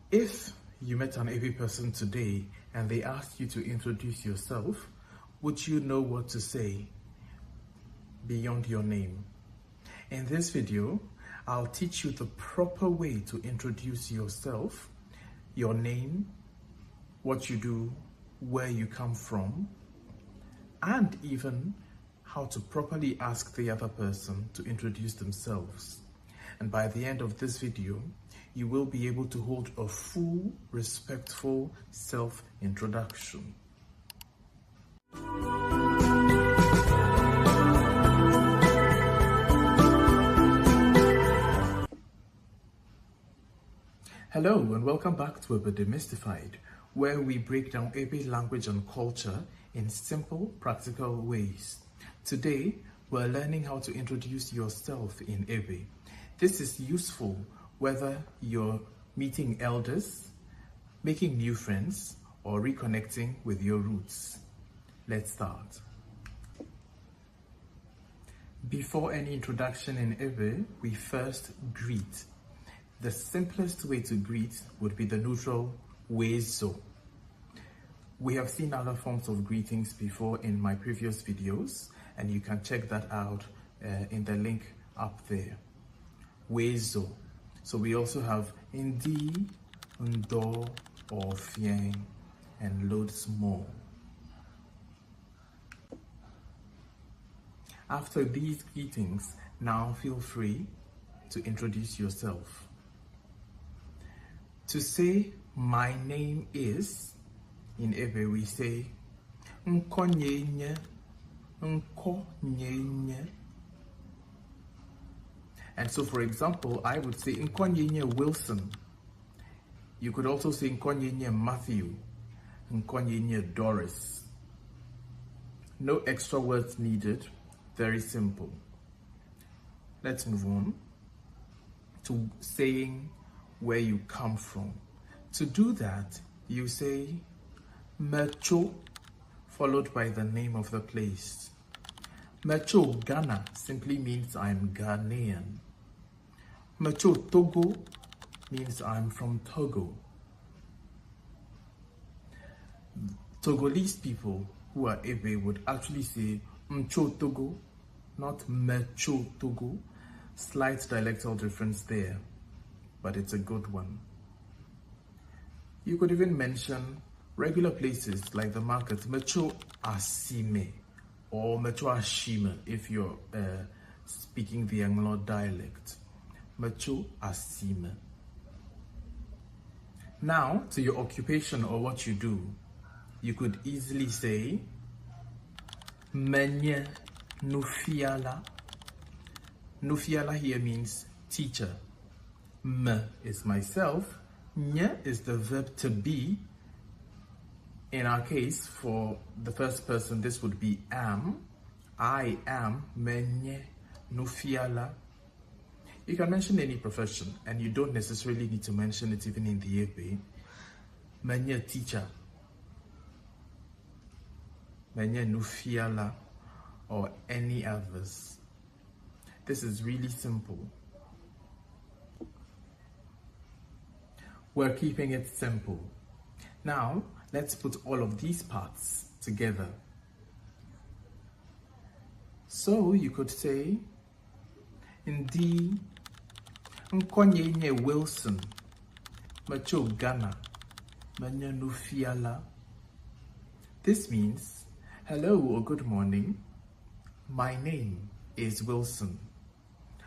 If you met an Ewe person today and they asked you to introduce yourself, would you know what to say beyond your name? In this video, I'll teach you the proper way to introduce yourself, your name, what you do, where you come from, and even how to properly ask the other person to introduce themselves. And by the end of this video, you will be able to hold a full, respectful self-introduction. Hello and welcome back to Ewe Demystified, where we break down Ewe language and culture in simple, practical ways. Today, we're learning how to introduce yourself in Ewe. This is useful whether you're meeting elders, making new friends, or reconnecting with your roots. Let's start. Before any introduction in Ewe, we first greet. The simplest way to greet would be the neutral wezo. We have seen other forms of greetings before in my previous videos, and you can check that out in the link up there. Wezo. So we also have Ndi, Ndo, or Fieng, and loads more. After these greetings, now feel free to introduce yourself. To say, my name is, in Ewe we say, Nkonyenye, Nkonyenye. And so, for example, I would say Nkonyenye Wilson. You could also say Nkonyenye Matthew, Nkonyenye Doris. No extra words needed, very simple. Let's move on to saying where you come from. To do that, you say Mecho, followed by the name of the place. Mecho Ghana simply means I'm Ghanaian. Mecho Togo means I'm from Togo. Togolese people who are Ewe would actually say Mcho Togo, not Mecho Togo. Slight dialectal difference there, but it's a good one. You could even mention regular places like the market, Mecho Asime or Mecho Ashime if you're speaking the Anglo dialect. Mecho Asime. Now, to your occupation or what you do, you could easily say Menye Nufiala. Nufiala here means teacher. Me is myself. Nye is the verb to be. In our case, for the first person, this would be am. I am Menye Nufiala. You can mention any profession, and you don't necessarily need to mention it even in the Ewe. Menye teacher. Menye Nufiala, or any others. This is really simple. We're keeping it simple. Now, let's put all of these parts together. So you could say, Ndi Nkonyenye Wilson, Mecho Ghana, Menye Nufiala. This means, hello or good morning. My name is Wilson.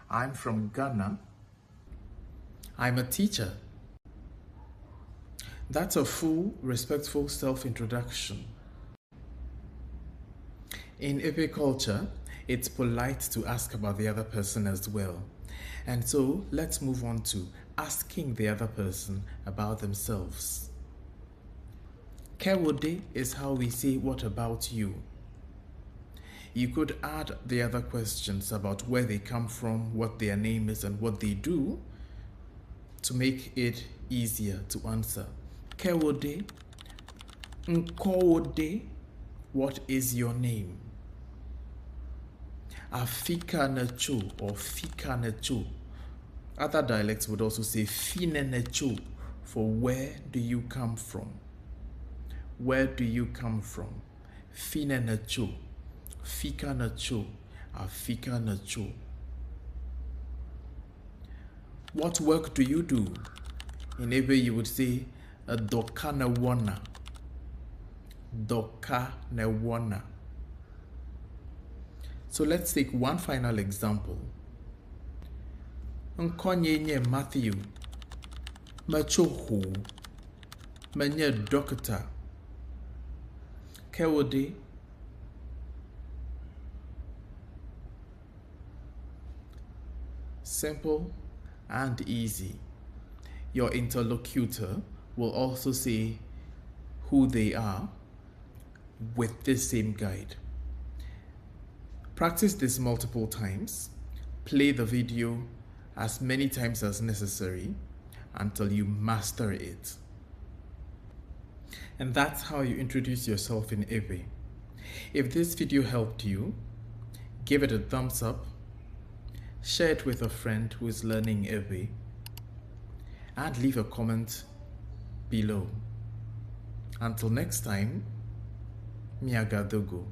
I'm from Ghana. I'm a teacher. That's a full, respectful self-introduction. In Ewe culture, it's polite to ask about the other person as well. And so, let's move on to asking the other person about themselves. Kewode is how we say, what about you? You could add the other questions about where they come from, what their name is, and what they do to make it easier to answer. Kewode, Nkowode, what is your name? Afika Necho or Fika Necho. Other dialects would also say Fine Necho, for where do you come from? Where do you come from? Fina na cho, fika na cho, afika na cho. What work do you do? In Ewe you would say, a doka na wana. Doka na wana. So let's take one final example. Nkonye Matthew. Machohu. Manye doctor. Kewode. Simple and easy. Your interlocutor will also say who they are with this same guide. Practice this multiple times. Play the video as many times as necessary until you master it. And that's how you introduce yourself in Ewe. If this video helped you, give it a thumbs up, share it with a friend who is learning Ewe, and leave a comment below. Until next time, Miagadogo.